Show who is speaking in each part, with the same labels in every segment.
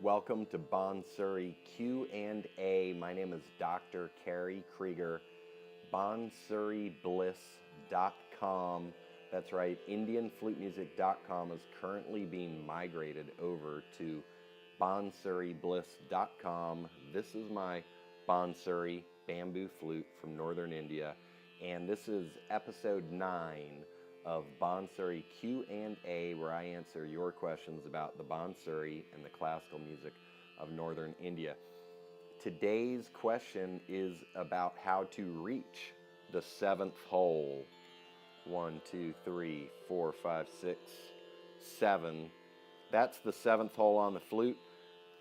Speaker 1: Welcome to Bansuri Q A. My name is Dr. Kerry Krieger. Bansuribliss.com. That's right, IndianFluteMusic.com is currently being migrated over to Bansuribliss.com. This is my Bansuri bamboo flute from northern India, and this is episode 9 of Bansuri Q A, where I answer your questions about the Bansuri and the classical music of northern India. Today's question is about how to reach the 7th hole. 1, 2, 3, 4, 5, 6, 7. That's the 7th hole on the flute.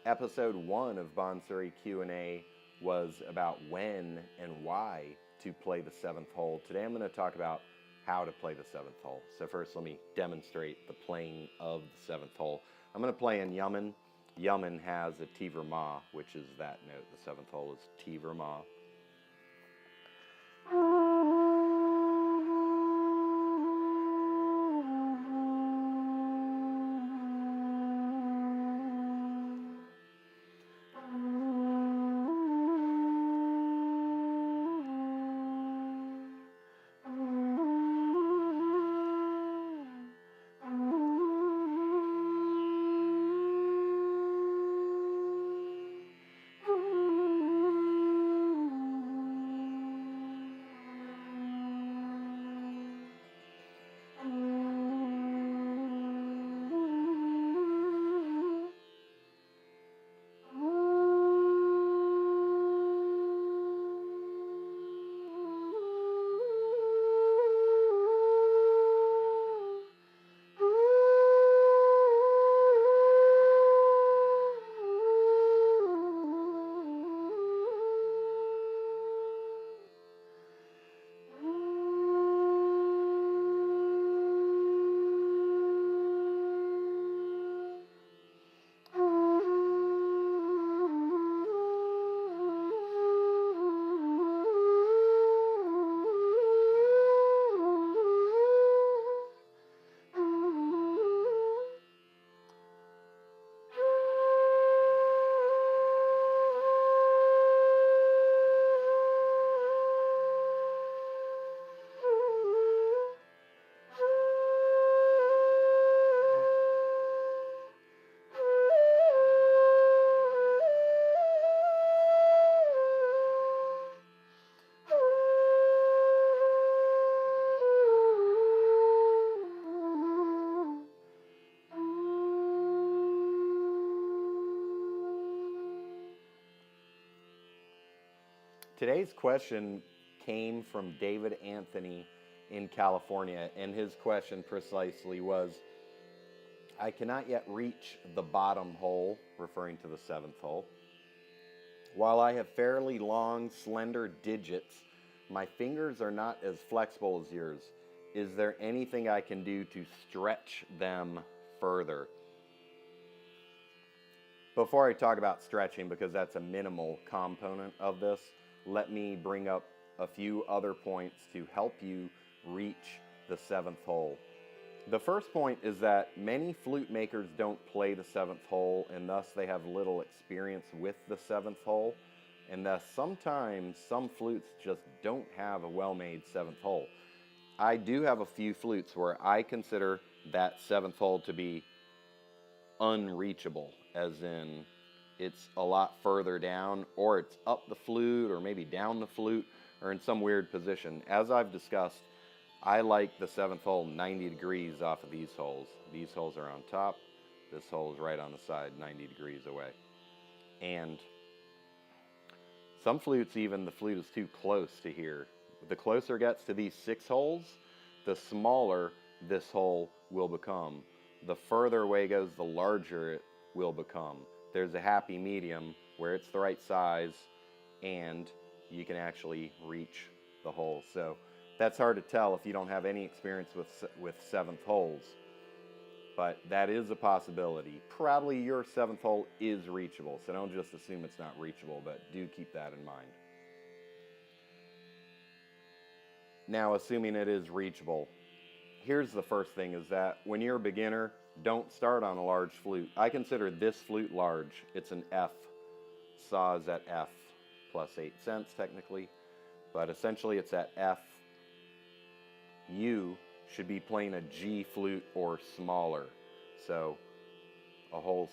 Speaker 1: Episode 1 of Bansuri Q A was about when and why to play the 7th hole. Today I'm going to talk about how to play the 7th hole. So first let me demonstrate the playing of the 7th hole. I'm going to play in Yaman. Yaman has a Tivra Ma, which is that note. The 7th hole is Tivra Ma. Today's question came from David Anthony in California, and his question precisely was, I cannot yet reach the bottom hole, referring to the 7th hole. While I have fairly long, slender digits, my fingers are not as flexible as yours. Is there anything I can do to stretch them further? Before I talk about stretching, because that's a minimal component of this, let me bring up a few other points to help you reach the 7th hole. The first point is that many flute makers don't play the 7th hole, and thus they have little experience with the 7th hole, and thus sometimes some flutes just don't have a well-made 7th hole. I do have a few flutes where I consider that 7th hole to be unreachable, as in it's a lot further down, or it's up the flute, or maybe down the flute, or in some weird position. As I've discussed, I like the 7th hole 90 degrees off of these holes. These holes are on top. This hole is right on the side, 90 degrees away. And some flutes, even the flute is too close to here. The closer it gets to these 6 holes, the smaller this hole will become. The further away it goes, the larger it will become. There's a happy medium where it's the right size and you can actually reach the hole. So that's hard to tell if you don't have any experience with 7th holes. But that is a possibility. Probably your 7th hole is reachable, so don't just assume it's not reachable, but do keep that in mind. Now, assuming it is reachable, here's the first thing, is that when you're a beginner, don't start on a large flute. I consider this flute large. It's an F. Saw is at F plus 8 cents technically, but essentially it's at F. You should be playing a G flute or smaller. So a whole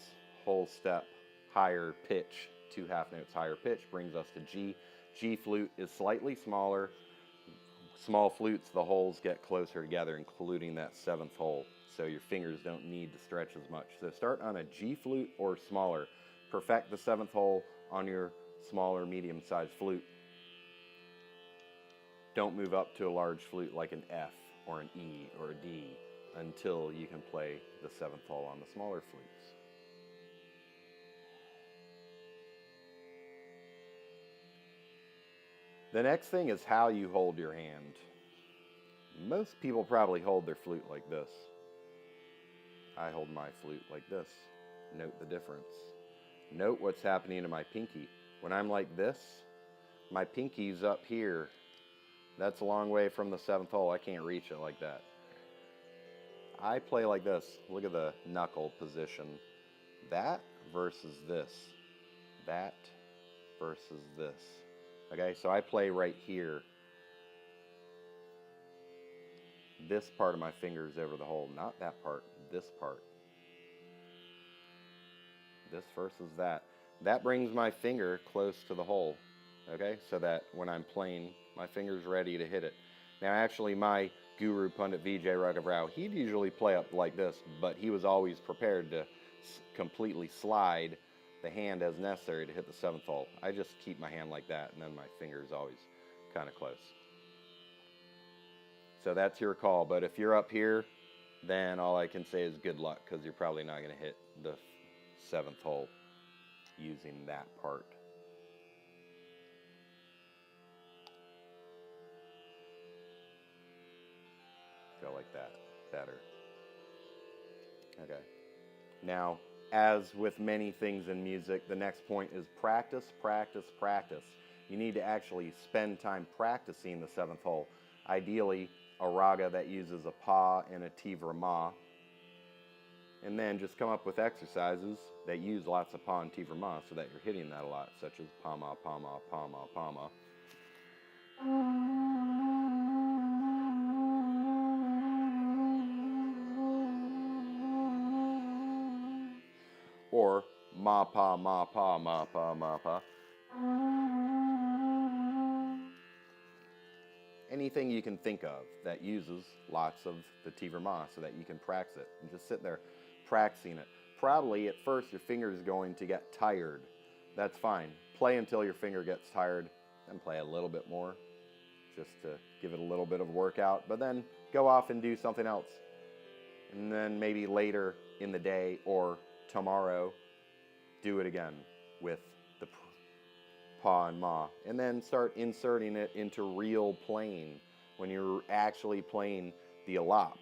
Speaker 1: step higher pitch, 2 half notes higher pitch brings us to G. G flute is slightly smaller. Small flutes, the holes get closer together, including that 7th hole. So your fingers don't need to stretch as much. So start on a G flute or smaller. Perfect the 7th hole on your smaller, medium-sized flute. Don't move up to a large flute like an F or an E or a D until you can play the 7th hole on the smaller flutes. The next thing is how you hold your hand. Most people probably hold their flute like this. I hold my flute like this. Note the difference. Note what's happening to my pinky. When I'm like this, my pinky's up here. That's a long way from the 7th hole. I can't reach it like that. I play like this. Look at the knuckle position. That versus this. That versus this. Okay, so I play right here. This part of my finger is over the hole, not that part, this part. This versus that. That brings my finger close to the hole, okay, so that when I'm playing, my finger's ready to hit it. Now, actually, my guru, Pundit Vijay Raghavrao, he'd usually play up like this, but he was always prepared to completely slide the hand as necessary to hit the 7th hole. I just keep my hand like that, and then my finger's always kind of close. So that's your call, but if you're up here, then all I can say is good luck, because you're probably not going to hit the 7th hole using that part. Go like that. Better. Okay. Now, as with many things in music, the next point is practice, practice, practice. You need to actually spend time practicing the 7th hole. Ideally, a raga that uses a pa and a tivra ma. And then just come up with exercises that use lots of pa and tivra ma so that you're hitting that a lot, such as pama, pama, pama, pama. Or ma pa, ma pa, ma pa, ma pa. Anything you can think of that uses lots of the tivra ma so that you can practice it. And just sit there practicing it. Probably at first your finger is going to get tired. That's fine. Play until your finger gets tired, then play a little bit more just to give it a little bit of workout, but then go off and do something else. And then maybe later in the day or tomorrow, do it again with the pa and ma, and then start inserting it into real playing when you're actually playing the alap.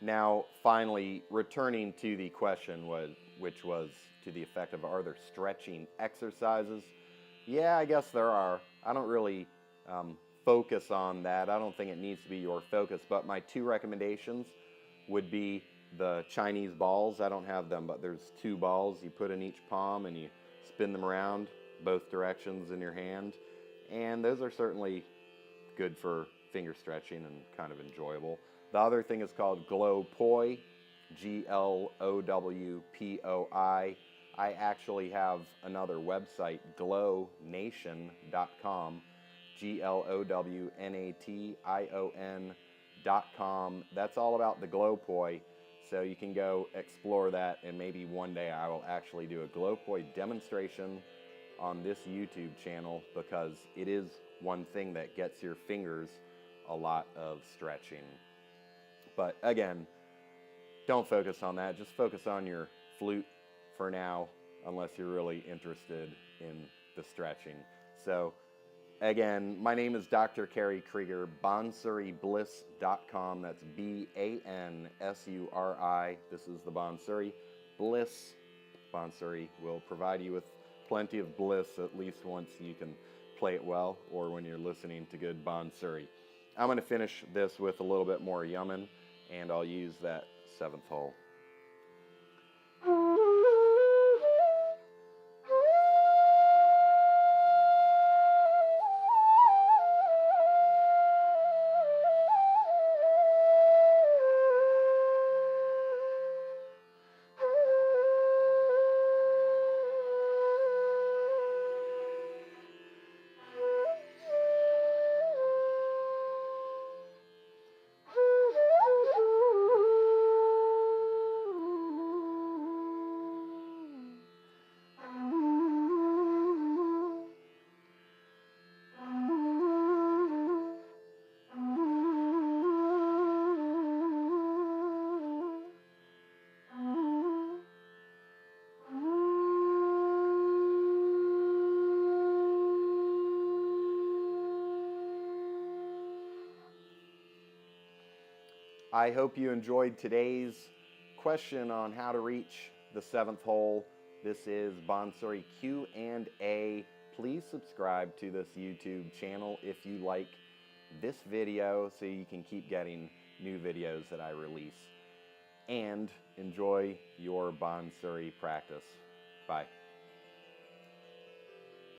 Speaker 1: Now, finally, returning to the question, which was to the effect of, are there stretching exercises? Yeah, I guess there are. I don't really focus on that. I don't think it needs to be your focus, but my 2 recommendations would be the Chinese balls. I don't have them, but there's 2 balls you put in each palm and you spin them around both directions in your hand. And those are certainly good for finger stretching and kind of enjoyable. The other thing is called glow poi, glowpoi. I actually have another website, glownation.com, glownation.com. That's all about the glow poi, so you can go explore that, and maybe one day I will actually do a glow poi demonstration on this YouTube channel, because it is one thing that gets your fingers a lot of stretching. But again, don't focus on that. Just focus on your flute for now, unless you're really interested in the stretching. So again, my name is Dr. Kerry Krieger, bansuribliss.com. That's Bansuri. This is the Bansuri. Bliss, Bansuri will provide you with plenty of bliss at least once you can play it well, or when you're listening to good Bansuri. I'm going to finish this with a little bit more yumming, and I'll use that 7th hole. I hope you enjoyed today's question on how to reach the 7th hole. This is Bansuri Q A. Please subscribe to this YouTube channel if you like this video so you can keep getting new videos that I release. And enjoy your Bansuri practice. Bye.